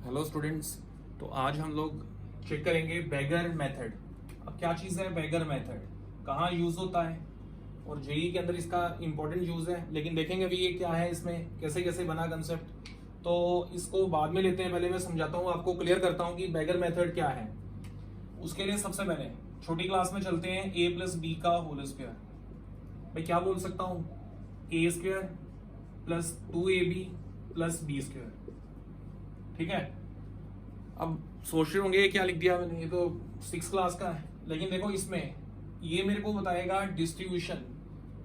Hello students. तो आज हम लोग चेक करेंगे बैगर मेथड। अब क्या चीज़ है बैगर मेथड, कहाँ यूज़ होता है और जेई के अंदर इसका इंपॉर्टेंट यूज़ है। लेकिन देखेंगे अभी ये क्या है, इसमें कैसे कैसे बना कंसेप्ट, तो इसको बाद में लेते हैं। पहले मैं समझाता हूँ, आपको क्लियर करता हूँ कि बैगर मेथड क्या है। उसके लिए सबसे पहले छोटी क्लास में चलते हैं। ए प्लस बी का होल स्क्वायर, मैं क्या बोल सकता हूँ, a square plus 2ab plus b square. ठीक है। अब सोच रहे होंगे ये क्या लिख दिया मैंने, ये तो 6 क्लास का है। लेकिन देखो इसमें ये मेरे को बताएगा डिस्ट्रीब्यूशन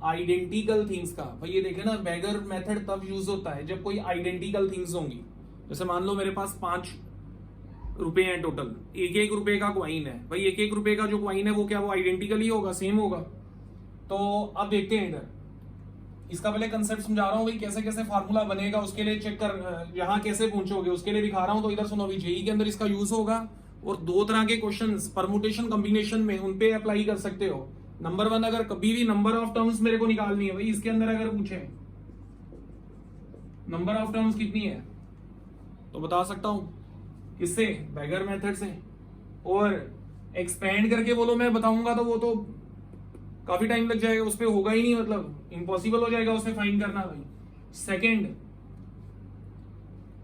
आइडेंटिकल थिंग्स का। भाई ये देखे ना, बैगर मेथड तब यूज होता है जब कोई आइडेंटिकल थिंग्स होंगी। जैसे मान लो मेरे पास 5 रुपए हैं टोटल, एक एक रुपए का क्वाइन है। भाई एक एक रुपए का जो क्वाइन है वो क्या, वो आइडेंटिकल ही होगा, सेम होगा। तो अब देखते हैं इधर, इसका पहले कंसेप्ट समझा रहा हूँ भाई, कैसे कैसे फार्मूला बनेगा उसके लिए चेक कर, यहाँ कैसे पूछोगे उसके लिए दिखा रहा हूँ। तो इधर सुनो, अभी जेई के अंदर इसका यूज होगा और 2 तरह के क्वेश्चंस परमुटेशन कॉम्बिनेशन में उन पे अप्लाई कर सकते हो। नंबर 1, अगर कभी भी नंबर ऑफ टर्म्स मेरे को निकालनी है भाई, इसके अंदर अगर पूछे नंबर ऑफ टर्म्स कितनी है तो बता सकता हूं किससे, बैगर मेथड से। और एक्सपेंड करके बोलो मैं बताऊंगा तो वो तो काफी टाइम लग जाएगा, उस पर होगा ही नहीं, मतलब इम्पॉसिबल हो जाएगा उसे फाइंड करना भाई। सेकंड,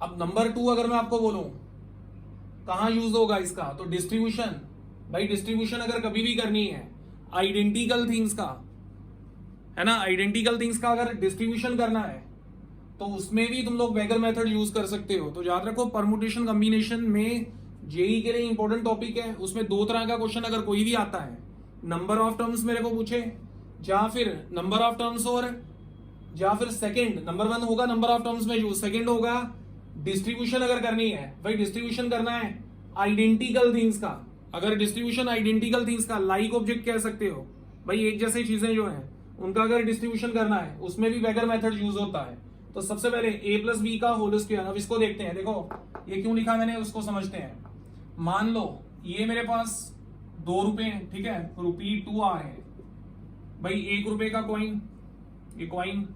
अब नंबर 2 अगर मैं आपको बोलूं कहां यूज होगा इसका, तो डिस्ट्रीब्यूशन। भाई डिस्ट्रीब्यूशन अगर कभी भी करनी है आइडेंटिकल थिंग्स का, है ना, आइडेंटिकल थिंग्स का अगर डिस्ट्रीब्यूशन करना है तो उसमें भी तुम लोग बैगर मेथड यूज कर सकते हो। तो याद रखो, परमुटेशन कॉम्बिनेशन में जेई के लिए इंपॉर्टेंट टॉपिक है। उसमें 2 तरह का क्वेश्चन अगर कोई भी आता है, नंबर ऑफ टर्म्स मेरे को पूछे, या फिर नंबर ऑफ टर्म्स, और या फिर सेकंड, नंबर 1 होगा नंबर ऑफ टर्म्स में यूज, सेकंड होगा डिस्ट्रीब्यूशन अगर करनी है। भाई डिस्ट्रीब्यूशन करना है आइडेंटिकल थिंग्स का, अगर डिस्ट्रीब्यूशन आइडेंटिकल थिंग्स का, लाइक ऑब्जेक्ट कह सकते हो भाई, एक जैसे चीजें जो है उनका अगर डिस्ट्रीब्यूशन करना है उसमें भी बैगर मेथड यूज होता है। तो सबसे पहले ए प्लस बी का होल स्क्वायर, अब इसको देखते हैं। देखो ये क्यों लिखा मैंने उसको समझते हैं। मान लो ये मेरे पास 2 रुपए हैं, ठीक है, ₹2 आ रहे हैं। भाई 1 रुपए का कॉइन, ये कॉइन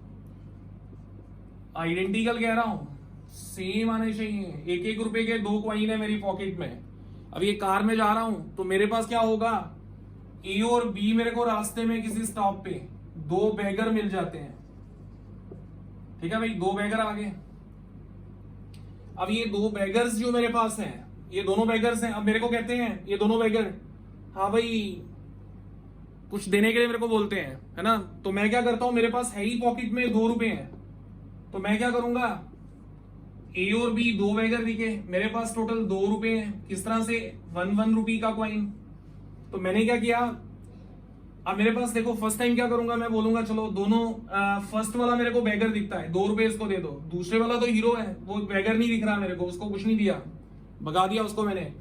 आइडेंटिकल कह रहा हूं, सेम आने चाहिए। एक एक रुपए के 2 कॉइन है मेरी पॉकेट में। अब ये कार में जा रहा हूं तो मेरे पास क्या होगा, ए और बी मेरे को रास्ते में किसी स्टॉप पे 2 बैगर मिल जाते हैं। ठीक है भाई, 2 बैगर आ गए। अब ये 2 बैगर्स जो मेरे पास हैं, ये दोनों बैगर्स हैं। अब मेरे को कहते हैं ये दोनों बैगर, हाँ भाई कुछ देने के लिए मेरे को बोलते हैं, है ना। तो मैं क्या करता हूं, मेरे पास है ही पॉकेट में 2 रुपए हैं, तो मैं क्या करूंगा, ए और बी 2 बैगर दिखे, मेरे पास टोटल 2 रुपए हैं। किस तरह से, 1 रुपी का क्वाइन। तो मैंने क्या किया, अब मेरे पास देखो फर्स्ट टाइम क्या करूंगा, मैं बोलूंगा चलो दोनों, फर्स्ट वाला मेरे को बैगर दिखता है, 2 रुपए इसको दे दो। दूसरे वाला तो हीरो है, वो बैगर नहीं दिख रहा मेरे को, उसको कुछ नहीं दिया, भगा दिया उसको मैंने।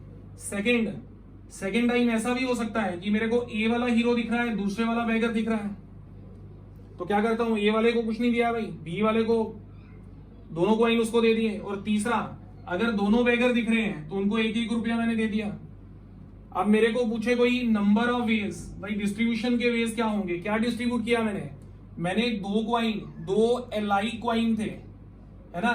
सेकंड टाइम ऐसा भी हो सकता है कि मेरे को ए वाला हीरो दिख रहा है, दूसरे वाला बैगर दिख रहा है। तो क्या करता हूं, ए वाले को कुछ नहीं दिया भाई, बी वाले को दोनों कॉइन उसको दे दिए। और तीसरा, अगर दोनों बैगर दिख रहे हैं तो उनको 1-1 रुपया मैंने दे दिया। अब मेरे को पूछे कोई नंबर ऑफ वेज, भाई डिस्ट्रीब्यूशन के वेज क्या होंगे, क्या डिस्ट्रीब्यूट किया मैंने 2 क्वाइन, 2 एलआई क्वाइन थे, है ना,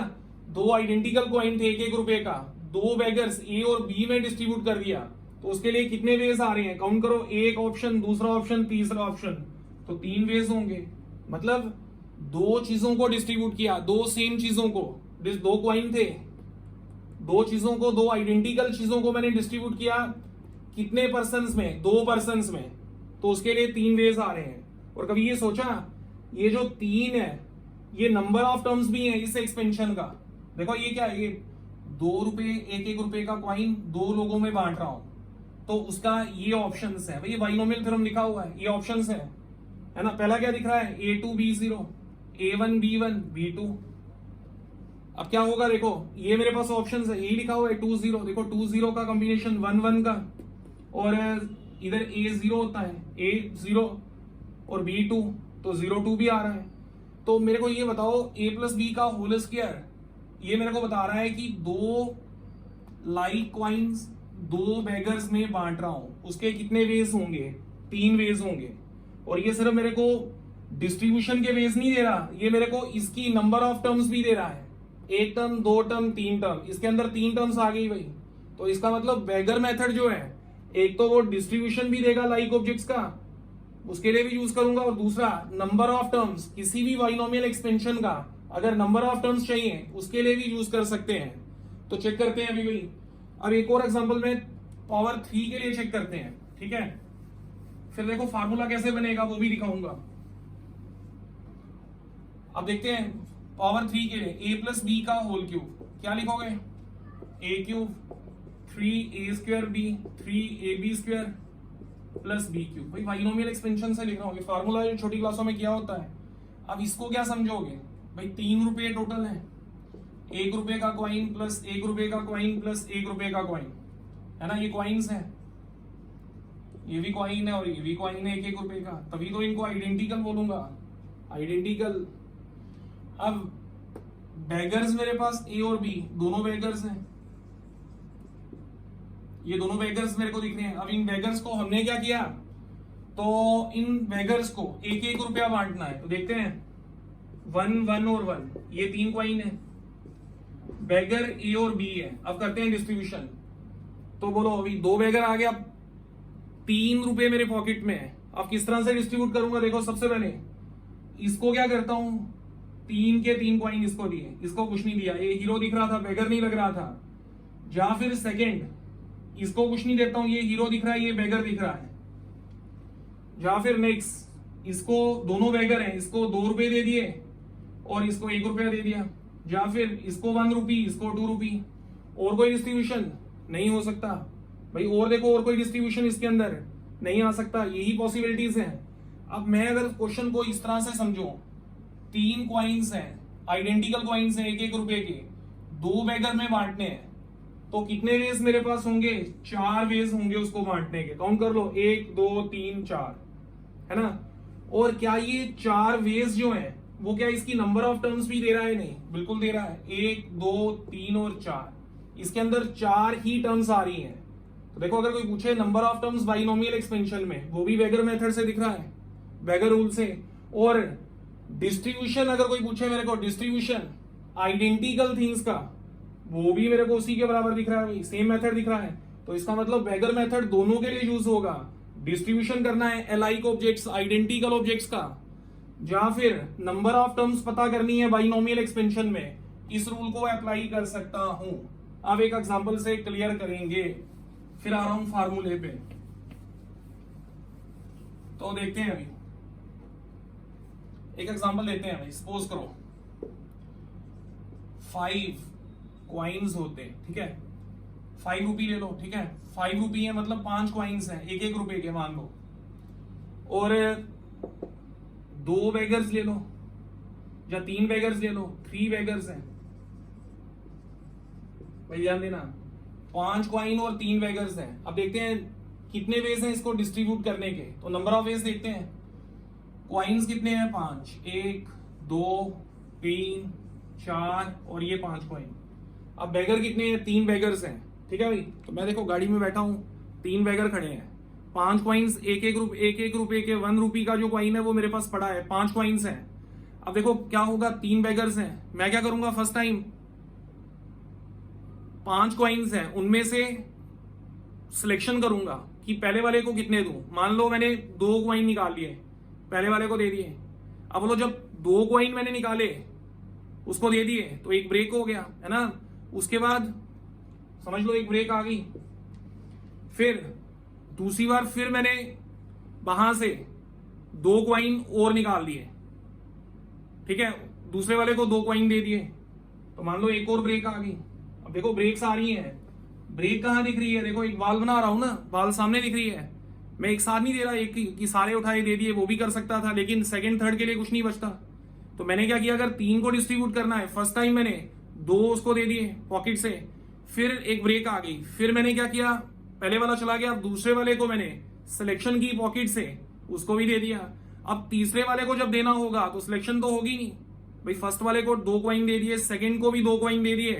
2 आइडेंटिकल क्वाइन थे 1-1 रुपए का, 2 बैगर्स ए और बी में डिस्ट्रीब्यूट कर दिया। तो उसके लिए कितने वेज आ रहे हैं, काउंट करो, एक ऑप्शन, दूसरा ऑप्शन, तीसरा ऑप्शन, तो 3 वेज होंगे। मतलब 2 चीजों को डिस्ट्रीब्यूट किया, 2 सेम चीजों को, 2 क्वाइन थे, 2 चीजों को, 2 आइडेंटिकल चीजों को मैंने डिस्ट्रीब्यूट किया, कितने पर्सन्स में, 2 पर्सन्स में, तो उसके लिए 3 वेज आ रहे हैं। और कभी ये सोचा, ये जो 3 है ये नंबर ऑफ टर्म्स भी है इस एक्सपेंशन का। देखो ये क्या है, ये 2 रुपए, 1-1 रुपए का क्वाइन 2 लोगों में बांट रहा हूं, तो उसका ये ऑप्शंस है भाई, ये बाइनोमियल थ्योरम लिखा हुआ है, ये ऑप्शंस है ना। पहला क्या दिख रहा है, A2 B0, A1 B1 B2। अब क्या होगा, देखो ये मेरे पास ऑप्शंस है, यही लिखा हुआ है 2 0, देखो 2 0 का कॉम्बिनेशन 1 1 का, और इधर A0 होता है, A0 और B2, तो 0 2 भी आ रहा है। तो मेरे को ये बताओ, A प्लस बी का होल स्क्वायर, ये मेरे को बता रहा है कि 2 लाइक क्वाइंस 2 बैगर्स में बांट रहा हूं, उसके कितने वेज होंगे, 3 वेज होंगे। और ये सिर्फ मेरे को डिस्ट्रीब्यूशन के वेज नहीं दे रहा, ये मेरे को इसकी नंबर ऑफ टर्म्स भी दे रहा है। एक टर्म, दो टर्म, तीन टर्म, इसके अंदर तीन टर्म्स आ गई भाई। तो इसका मतलब बेगर मेथड जो है, एक तो वो डिस्ट्रीब्यूशन भी देगा लाइक ऑब्जेक्ट्स का, उसके लिए भी यूज करूंगा, और दूसरा नंबर ऑफ टर्म्स, किसी भी बाइनोमियल एक्सपेंशन का अगर नंबर ऑफ टर्म्स चाहिए उसके लिए भी यूज कर सकते हैं। तो चेक करते हैं अभी भाई। अब एक और एग्जांपल में पावर 3 के लिए चेक करते हैं, ठीक है। फिर देखो फार्मूला कैसे बनेगा वो भी दिखाऊंगा। अब देखते हैं पावर 3 के लिए a प्लस बी का होल क्यूब, क्या लिखोगे? a cube 3a² b 3ab² plus B cube. भाई बाइनोमियल एक्सपेंशन से लिख रहा हूँ, ये फार्मूला जो छोटी क्लासों में किया होता है। अब इसको क्या समझोगे भाई? 3 रुपए टोटल है, 1 रुपए का कॉइन प्लस 1 रुपए का कॉइन प्लस 1 रुपए का कॉइन, है ना, ये कॉइन्स है, ये भी कॉइन है और ये भी कॉइन है 1-1 रुपए का, तभी तो इनको आइडेंटिकल बोलूंगा, आइडेंटिकल। अब बेगर्स मेरे पास ए और बी दोनों बेगर्स हैं, ये दोनों बेगर्स मेरे को दिख रहे हैं। अब इन बेगर्स को हमने क्या किया, तो इन बेगर्स को 1-1 रुपया बांटना है। तो देखते हैं 1 1 और 1, ये 3 कॉइन है, बेगर ए और बी है। अब करते हैं डिस्ट्रीब्यूशन। तो बोलो अभी 2 बेगर आ गया, 3 रुपए मेरे पॉकेट में है। अब किस तरह से डिस्ट्रीब्यूट करूंगा? देखो सबसे पहले इसको क्या करता हूं, 3 के 3 कॉइन इसको दिए, इसको कुछ नहीं दिया, ये हीरो दिख रहा था, बेगर नहीं लग रहा था। या फिर सेकंड, इसको कुछ नहीं देता हूं, ये हीरो दिख रहा है, ये बेगर दिख रहा है। या फिर नेक्स्ट, इसको दोनों बेगर हैं, इसको 2 रुपए दे दिए और इसको 1 रुपया दे दिया। या फिर इसको 1 रुपी, इसको 2 रुपी। और कोई डिस्ट्रीब्यूशन नहीं हो सकता भाई, और देखो और कोई डिस्ट्रीब्यूशन इसके अंदर नहीं आ सकता, यही पॉसिबिलिटीज हैं। अब मैं अगर क्वेश्चन को इस तरह से समझो, 3 कॉइन्स हैं, आइडेंटिकल कॉइन्स हैं 1-1 रुपए के, 2 बेगर में बांटने हैं, तो कितने वेज मेरे पास होंगे? 4 वेज होंगे उसको बांटने के। काउंट कर लो, 1 2 3 4, है ना। और क्या ये 4 वेज जो है वो क्या इसकी नंबर ऑफ टर्म्स भी दे रहा है? नहीं, बिल्कुल दे रहा है। 1 2 3 और 4, इसके अंदर 4 ही टर्म्स आ रही हैं। तो देखो अगर कोई पूछे number of terms binomial expansion में, वो भी बेगर मेथड से दिख रहा है, बेगर रूल से। और डिस्ट्रीब्यूशन अगर कोई पूछे मेरे को, डिस्ट्रीब्यूशन आइडेंटिकल थिंग्स का, वो भी मेरे को उसी के बराबर दिख रहा है, सेम मेथड दिख रहा है। तो इसका मतलब बेगर मेथड दोनों के लिए यूज होगा। डिस्ट्रीब्यूशन करना है अलाइक ऑब्जेक्ट्स, आइडेंटिकल ऑब्जेक्ट्स का, या फिर नंबर ऑफ टर्म्स पता करनी है बाइनोमियल एक्सपेंशन में, इस रूल को अप्लाई कर सकता हूं। अब एक एग्जांपल से क्लियर करेंगे, फिर आ रहा हूं फार्मूले पे। तो देखते हैं अभी एक एग्जांपल लेते हैं भाई। सपोज करो 5 कॉइन्स होते हैं, ठीक है, 5 रुपी ले लो, ठीक है, 5 रुपी है मतलब 5 कॉइन्स हैं 1-1 रुपए के मान लो, और 2 बेगर्स ले लो या 3 बेगर्स ले लो, 3 बेगर्स हैं भाई, ध्यान देना, 5 कॉइन और 3 बेगर्स हैं। अब देखते हैं कितने वेज हैं इसको डिस्ट्रीब्यूट करने के। तो नंबर ऑफ वेज देखते हैं, कॉइन्स कितने हैं? 5, 1 2 3 4 और ये 5 कॉइन। अब बेगर कितने हैं? 3 बेगर्स हैं, ठीक है भाई। तो मैं देखो गाड़ी में बैठा हूं, 3 बेगर खड़े हैं, 5 कॉइन्स, 1-1 रुपए के 1 रुपी का जो कॉइन है वो मेरे पास पड़ा है, 5 कॉइन्स हैं। अब देखो क्या होगा, 3 बेगर्स हैं, मैं क्या करूंगा, फर्स्ट टाइम 5 कॉइन्स हैं उनमें से सिलेक्शन करूंगा कि पहले वाले को कितने दूं। मान लो मैंने 2 कॉइन निकाल लिए, पहले वाले को दे दिए। अब बोलो जब 2 कॉइन मैंने निकाले उसको दे दिए तो एक ब्रेक हो गया, है ना। उसके बाद समझ लो एक ब्रेक आ गई, फिर दूसरी बार फिर मैंने वहां से 2 कॉइन और निकाल लिए, ठीक है, दूसरे वाले को 2 कॉइन दे दिए, तो मान लो एक और ब्रेक आ गई। अब देखो ब्रेक्स आ रही हैं, ब्रेक कहां दिख रही है? देखो एक बाल बना रहा हूं ना, बाल सामने दिख रही है। मैं एक साथ नहीं दे रहा, एक की सारे उठाए दे दिए, वो भी कर सकता था, लेकिन सेकंड थर्ड के लिए कुछ नहीं बचता। तो मैंने क्या किया, अगर 3 को डिस्ट्रीब्यूट करना है, फर्स्ट टाइम मैंने 2 उसको दे दिए पॉकेट से, फिर एक ब्रेक आ गई, फिर मैंने क्या किया, पहले वाला चला गया, अब दूसरे वाले को मैंने सिलेक्शन की पॉकेट से, उसको भी दे दिया। अब तीसरे वाले को जब देना होगा तो सिलेक्शन तो होगी नहीं भाई, फर्स्ट वाले को 2 कॉइन दे दिए, सेकंड को भी 2 कॉइन दे दिए,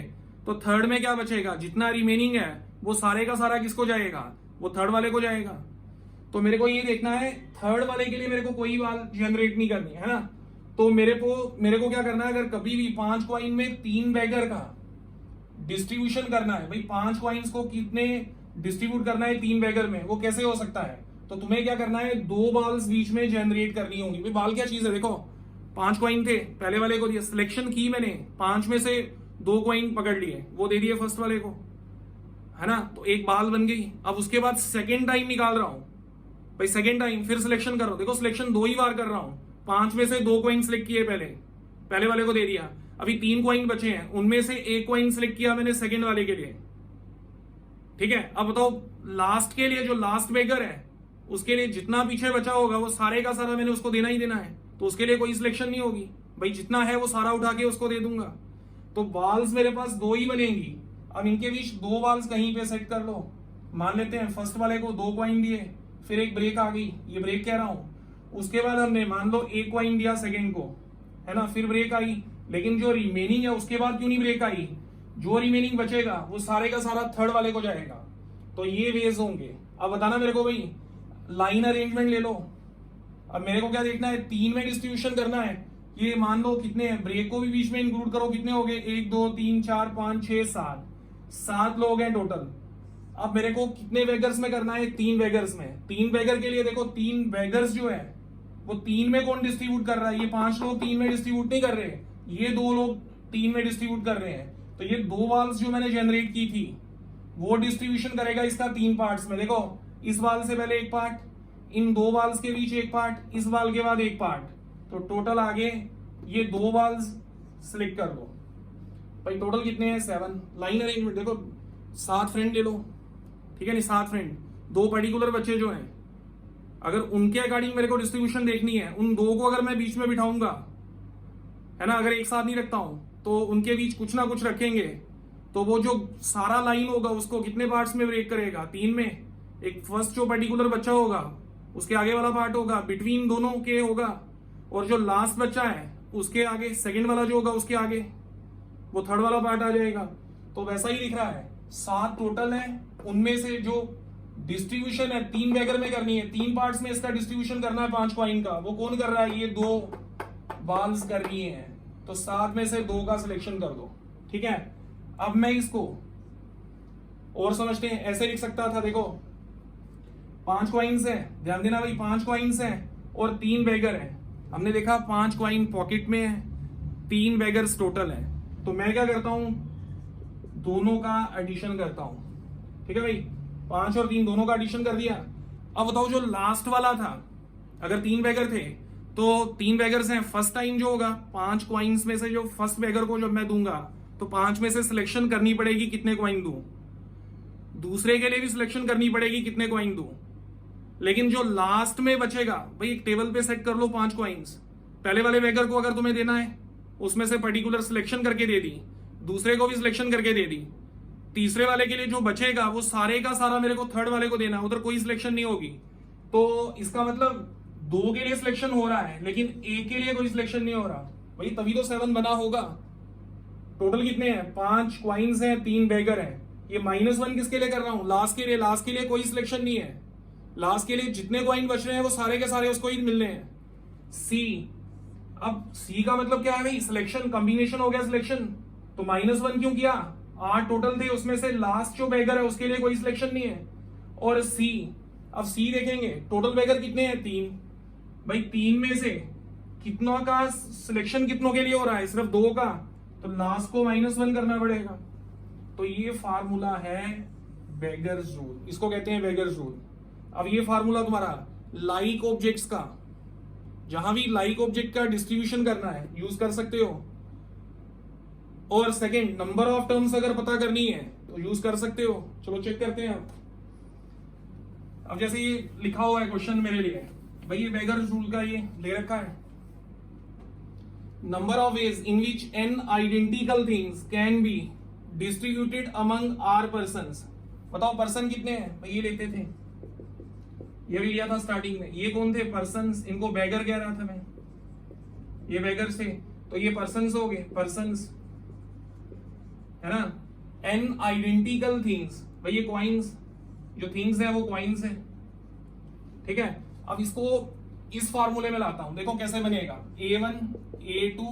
तो थर्ड में क्या बचेगा, जितना रिमेनिंग है वो सारे का सारा किसको जाएगा, वो थर्ड वाले को जाएगा। तो मेरे को ये देखना है थर्ड वाले के लिए मेरे को कोई बाल जनरेट नहीं करनी है ना, तो मेरे को क्या करना है, अगर कभी भी 5 कॉइन में 3 बैगर का डिस्ट्रीब्यूशन करना है, भाई 5 कॉइन्स को कितने डिस्ट्रीब्यूट करना है 3 बैगर में, वो कैसे हो सकता है? तो तुम्हें क्या करना है, 2 बॉल्स बीच में जनरेट करनी होंगी। भाई बॉल क्या चीज है, देखो 5 कॉइन थे, पहले वाले को दिया, सिलेक्शन की मैंने, 5 में से 2 कॉइन पकड़ लिए, वो दे दिए फर्स्ट वाले को, है ना, तो एक बॉल बन गई। अब उसके बाद सेकेंड टाइम निकाल रहा हूं, भाई सेकेंड टाइम फिर सिलेक्शन करो, देखो सिलेक्शन 2 ही बार कर रहा हूं, 5 में से 2 कॉइन सिलेक्ट किए, पहले वाले को दे दिया, अभी 3 कॉइन बचे हैं, उनमें से 1 कॉइन सिलेक्ट किया मैंने सेकेंड वाले के लिए, ठीक है। अब बताओ लास्ट के लिए, जो लास्ट बैगर है उसके लिए जितना पीछे बचा होगा वो सारे का सारा मैंने उसको देना ही देना है, तो उसके लिए कोई सिलेक्शन नहीं होगी, भाई जितना है वो सारा उठा के उसको दे दूंगा। तो बॉल्स मेरे पास 2 ही बनेंगी। अब इनके बीच 2 बॉल्स कहीं पे सेट कर लो, मान लेते हैं फर्स्ट वाले को 2 कॉइन दिए, फिर एक ब्रेक आ गई, ये ब्रेक कह रहा हूं, उसके बाद हमने मान लो 1 कॉइन दिया सेकेंड को, है ना, फिर ब्रेक आई, लेकिन जो रिमेनिंग है उसके बाद क्यों नहीं ब्रेक आई, जो रिमेनिंग बचेगा वो सारे का सारा थर्ड वाले को जाएगा। तो ये वेज होंगे। अब बताना मेरे को भाई, लाइन अरेंजमेंट ले लो। अब मेरे को क्या देखना है, 3 में डिस्ट्रीब्यूशन करना है, ये मान लो कितने हैं, ब्रेक को भी बीच में इंक्लूड करो, कितने हो गए, 1 2 3 4 5 6 7 लोग हैं टोटल। अब मेरे को कितने बैगर्स में करना है, 3 बैगर्स में। 3 बैगर के लिए देखो 3 बैगर्स जो है वो 3 में कौन डिस्ट्रीब्यूट कर रहा है, ये 5 लोग 3 में डिस्ट्रीब्यूट नहीं कर रहे, ये 2 लोग 3 में डिस्ट्रीब्यूट कर रहे हैं। तो ये 2 बॉल्स जो मैंने जनरेट की थी वो डिस्ट्रीब्यूशन करेगा इसका 3 पार्ट्स में। देखो इस बॉल से पहले एक पार्ट, इन 2 बॉल्स के बीच एक पार्ट, इस बॉल के बाद एक पार्ट, तो टोटल आगे ये 2 बॉल्स सिलेक्ट कर दो। भाई टोटल कितने हैं, 7। लाइन अरेंजमेंट देखो, 7 फ्रेंड ले लो, ठीक है नहीं, 7 फ्रेंड, 2 पर्टिकुलर बच्चे जो हैं, अगर उनके अकॉर्डिंग मेरे को डिस्ट्रीब्यूशन देखनी है, उन 2 को अगर मैं बीच में बिठाऊंगा, है ना, अगर एक साथ नहीं रखता हूं तो उनके बीच कुछ ना कुछ रखेंगे, तो वो जो सारा लाइन होगा उसको कितने पार्ट्स में ब्रेक करेगा, 3 में। एक फर्स्ट जो पर्टिकुलर बच्चा होगा उसके आगे वाला पार्ट होगा, बिटवीन दोनों के होगा, और जो लास्ट बच्चा है उसके आगे सेकंड वाला जो होगा उसके आगे वो थर्ड वाला पार्ट आ जाएगा। तो वैसा ही दिख रहा है, 7 टोटल है, उनमें से जो डिस्ट्रीब्यूशन है 3 बैगर में करनी है, 3 पार्ट्स में इसका डिस्ट्रीब्यूशन करना है 5 कॉइन का, वो कौन कर रहा है, ये 2 बॉल्स कर रही हैं, तो 7 में से 2 का सिलेक्शन कर दो, ठीक है। अब मैं इसको और समझते हैं, ऐसे लिख सकता था, देखो 5 कॉइन्स है, ध्यान देना भाई, 5 कॉइन्स है और 3 बैगर है। हमने देखा 5 कॉइन पॉकेट में है, 3 बैगर्स टोटल है, तो मैं क्या करता हूं, दोनों का एडिशन करता हूं, ठीक है भाई, 5 और 3 दोनों का एडिशन कर दिया। अब बताओ जो लास्ट वाला था, अगर 3 बैगर थे तो 3 बैगर्स हैं, फर्स्ट टाइम जो होगा 5 कॉइन्स में से जो फर्स्ट बैगर को जब मैं दूंगा तो 5 में से सिलेक्शन करनी पड़ेगी कितने कॉइन दूं, दूसरे के लिए भी सिलेक्शन करनी पड़ेगी कितने कॉइन दूं, लेकिन जो लास्ट में बचेगा भाई एक टेबल पे सेट कर लो 5 कॉइन्स, पहले वाले बैगर को अगर तुम्हें देना है उसमें से पर्टिकुलर सिलेक्शन करके दे दी, दूसरे को भी सिलेक्शन करके दे दी, तीसरे वाले के लिए जो बचेगा वो सारे का सारा मेरे को थर्ड वाले को देना, उधर कोई सिलेक्शन नहीं होगी। तो इसका मतलब 2 के लिए सिलेक्शन हो रहा है लेकिन 1 के लिए कोई सिलेक्शन नहीं हो रहा भाई, तभी तो 7 बना होगा। टोटल कितने हैं, 5 क्वाइंस हैं, 3 बैगर हैं, ये -1 किसके लिए कर रहा हूं, लास्ट के लिए। लास्ट के लिए कोई सिलेक्शन नहीं है, लास्ट के लिए जितने कॉइन बच रहे हैं वो सारे के सारे उसको ही मिलने हैं। सी, अब सी का मतलब क्या है भाई, सिलेक्शन, कॉम्बिनेशन हो गया सिलेक्शन, तो -1 क्यों किया, 8 टोटल थे, उसमें से लास्ट जो बैगर है उसके लिए कोई सिलेक्शन नहीं है। और सी, अब सी देखेंगे टोटल बैगर कितने हैं, 3, भाई 3 में से कितनों का सिलेक्शन कितनों के लिए हो रहा है, सिर्फ 2 का, तो लास्ट को -1 करना पड़ेगा। तो ये फार्मूला है बेगर्स रूल, इसको कहते हैं बेगर्स रूल। अब ये फार्मूला तुम्हारा लाइक ऑब्जेक्ट्स का, जहां भी लाइक ऑब्जेक्ट का डिस्ट्रीब्यूशन करना है यूज कर सकते हो, और सेकंड नंबर ऑफ टर्म्स अगर पता करनी है तो यूज कर सकते हो। चलो चेक करते हैं। अब जैसे ये लिखा हुआ है क्वेश्चन मेरे लिए, भाई ये बेगर्स रूल का ये ले रखा है, number of ways in which n identical things can be distributed among r persons. बताओ पर्सन कितने हैं, भाई ये लेते थे, ये भी लिया था स्टार्टिंग में, ये कौन थे, पर्सन्स, इनको बैगर कह रहा था मैं, ये बैगर्स थे, तो ये पर्सन्स हो गए, पर्सन्स है ना। n आइडेंटिकल थिंग्स, भाई ये क्वाइंस, जो थिंग्स है वो क्वाइंस है, ठीक है। अब इसको इस फॉर्मूले में लाता हूं, देखो कैसे बनेगा। A1 A2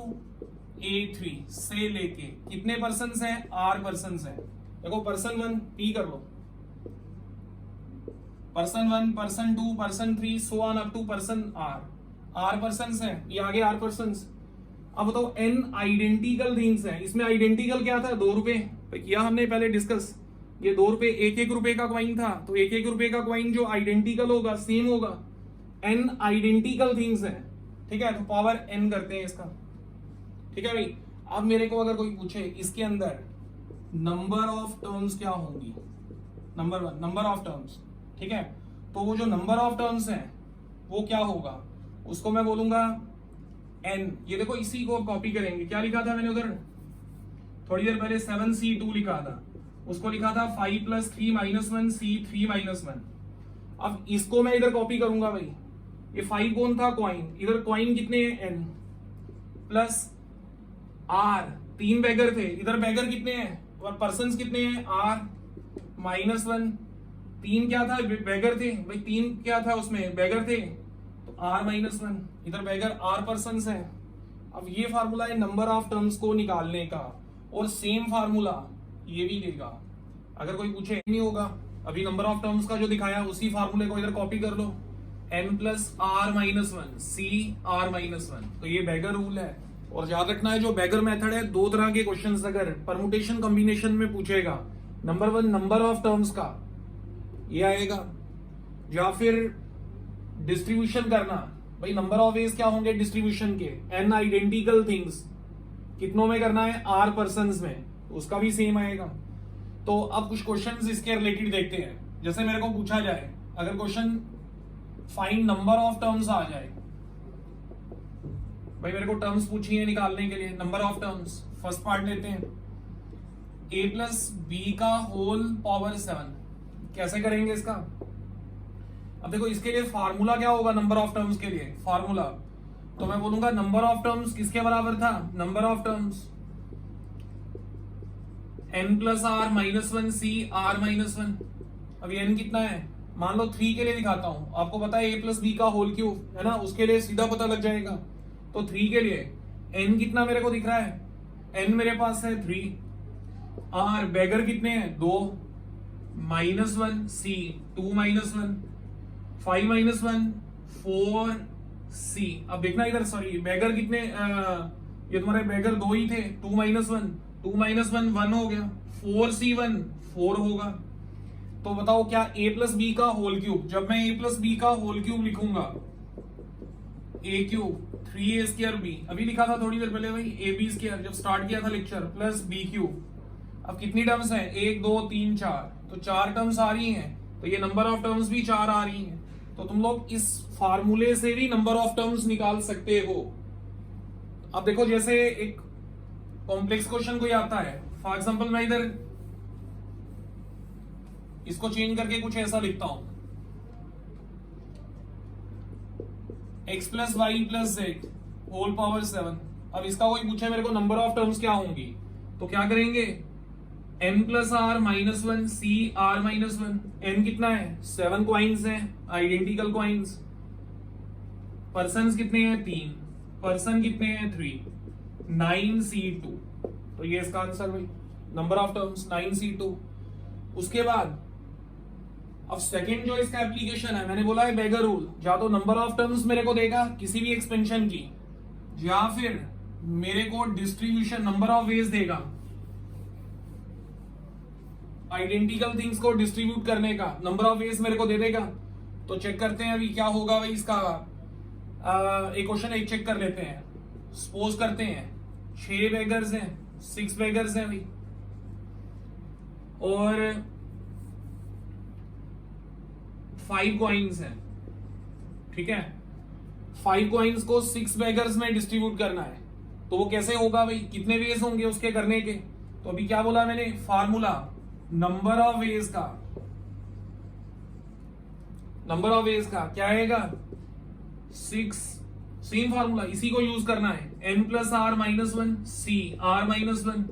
A3 से लेके कितने पर्सन्स हैं, R पर्सन्स हैं। देखो पर्सन 1 P कर लो, person 1 person 2 person 3 so on up to person R persons हैं, ये आगे R पर्सन्स। अब बताओ N आइडेंटिकल थिंग्स हैं, इसमें आइडेंटिकल क्या था, 2 रुपए किया हमने पहले डिस्कस। ये 2 रुपए 1-1 रुपए का क्वाइन था, तो 1-1 रुपए का क्वाइन जो आइडेंटिकल होगा सेम होगा। N आइडेंटिकल थिंग्स हैं, ठीक है, तो पावर N करते हैं इसका, ठीक है भाई। अब मेरे को अगर कोई पूछे इसके अंदर नंबर ऑफ टर्म्स क्या होंगी, नंबर 1 नंबर ऑफ टर्म्स, ठीक है, तो वो जो नंबर ऑफ टर्म्स हैं वो क्या होगा, उसको मैं बोलूंगा N। ये देखो इसी को कॉपी करेंगे, क्या लिखा था मैंने उधर थोड़ी देर पहले 7C2 लिखा था, उसको लिखा था 5 + 3 - 1 C3 - 1। अब इसको मैं इधर कॉपी करूंगा भाई, ये 5 कौन था, क्वाइन, इधर क्वाइन कितने हैं N प्लस R, 3 बैगर थे, इधर बैगर कितने हैं और पर्सन्स कितने हैं R -1। 3 क्या था, बैगर थे भाई, 3 क्या था उसमें, बैगर थे, तो R -1, इधर बैगर R पर्सन्स है। अब ये फार्मूला है नंबर ऑफ टर्म्स को निकालने का, और सेम फार्मूला ये भी देगा। अगर कोई पूछे नहीं होगा, अभी नंबर ऑफ टर्म्स का जो दिखाया उसी फार्मूले को इधर कॉपी कर लो, N + R -1 C R -1, तो ये बैगर रूल है। और याद रखना है जो बैगर मेथड है, 2 तरह के क्वेश्चंस अगर परमुटेशन कॉम्बिनेशन में पूछेगा, नंबर 1 नंबर ऑफ टर्म्स का ये आएगा, या फिर डिस्ट्रीब्यूशन करना, भाई नंबर ऑफ वेज क्या होंगे डिस्ट्रीब्यूशन के, N आइडेंटिकल थिंग्स कितनों में करना है, R पर्सन्स में, उसका भी सेम आएगा। तो अब कुछ क्वेश्चंस इसके रिलेटेड देखते हैं। जैसे मेरे को पूछा जाए, अगर question find number of terms आ जाए, भाई मेरे को टर्म्स पूछी है निकालने के लिए, number of terms, first part लेते हैं, A + B का होल पावर 7, कैसे करेंगे इसका। अब देखो इसके लिए फार्मूला क्या होगा, नंबर ऑफ टर्म्स के लिए फार्मूला, तो मैं बोलूंगा नंबर ऑफ टर्म्स किसके बराबर था, number of terms N + R -1 C R -1। अब ये N कितना है, मान लो 3 के लिए दिखाता हूं, आपको पता है A + B का होल क्यूब है ना, उसके लिए सीधा पता लग जाएगा। तो 3 के लिए N कितना मेरे को दिख रहा है, N मेरे पास है 3, R बैगर कितने हैं 2, -1 C 2 -1, 5 -1 4 C। अब देखना इधर, सॉरी बैगर कितने, ये तुम्हारे बैगर 2 ही थे, 2 -1 2 -1 1 हो गया, 4 C1 4 होगा। तो बताओ क्या A + B का होल क्यूब, जब मैं A + B का होल क्यूब लिखूंगा, A³ 3A² अभी लिखा था थोड़ी देर पहले भाई, AB² जब स्टार्ट किया था लेक्चर, प्लस B³। अब कितनी टर्म्स हैं, 1 2 3 4, तो 4 टर्म्स आ रही हैं, तो ये नंबर ऑफ टर्म्स भी 4 आ रही हैं। तो तुम लोग इस फार्मूले से भी नंबर ऑफ टर्म्स निकाल सकते हो। अब देखो जैसे एक कॉम्प्लेक्स क्वेश्चन कोई आता है, फॉर एग्जांपल मैं इधर इसको चेंज करके कुछ ऐसा लिखता हूं, x + y + z whole power 7। अब इसका कोई पूछे मेरे को नंबर ऑफ टर्म्स क्या होंगी, तो क्या करेंगे, N + R -1 C R -1। N कितना है, 7 क्वाइंस हैं, आइडेंटिकल क्वाइंस। पर्सन्स कितने हैं 3, पर्सन कितने हैं 3, 9C2। तो ये इसका आंसर भाई, नंबर ऑफ टर्म्स 9C2। उसके बाद अब सेकंड जो इसका एप्लीकेशन है, मैंने बोला है बैगर रूल, या तो नंबर ऑफ टर्म्स मेरे को देगा किसी भी एक्सपेंशन की, या फिर मेरे को डिस्ट्रीब्यूशन नंबर ऑफ वेज देगा, आइडेंटिकल थिंग्स को डिस्ट्रीब्यूट करने का नंबर ऑफ वेज मेरे को दे देगा। तो चेक करते हैं अभी क्या होगा भाई इसका। एक क्वेश्चन एक चेक कर लेते हैं। सपोज करते हैं 6 बेगर्स हैं, 6 बेगर्स हैं भाई, और 5 कॉइन्स हैं, ठीक है। 5 कॉइन्स को 6 बेगर्स में डिस्ट्रीब्यूट करना है, तो वो कैसे होगा भाई, कितने वेज होंगे उसके करने के। तो अभी क्या बोला मैंने, फार्मूला नंबर ऑफ वेज का, नंबर ऑफ वेज का क्या आएगा 6, सेम फार्मूला इसी को यूज करना है, N + R -1 C R -1।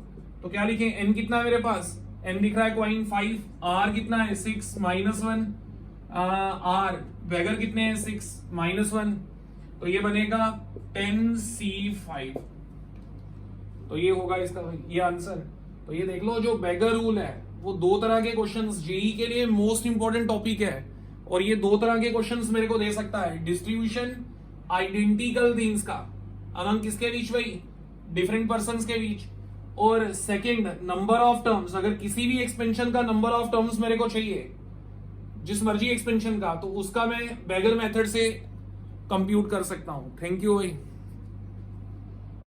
तो क्या लिखें, N कितना है मेरे पास, N दिख रहा है क्वाइन 5, R कितना है 6 -1, R बैगर कितने हैं 6 -1, तो ये बनेगा 10C5। तो ये होगा इसका ये आंसर। तो ये देख लो, जो बेगर रूल है वो दो तरह के क्वेश्चंस जेई के लिए मोस्ट इंपॉर्टेंट टॉपिक है, और ये दो तरह के क्वेश्चंस मेरे को दे सकता है। डिस्ट्रीब्यूशन आइडेंटिकल थिंग्स का अमंग किसके बीच भाई, डिफरेंट पर्संस के बीच। और सेकंड नंबर ऑफ टर्म्स, अगर किसी भी एक्सपेंशन का नंबर ऑफ टर्म्स मेरे को चाहिए, जिस मर्जी एक्सपेंशन का, तो उसका मैं बेगर मेथड से कंप्यूट कर सकता हूं। थैंक यू भाई।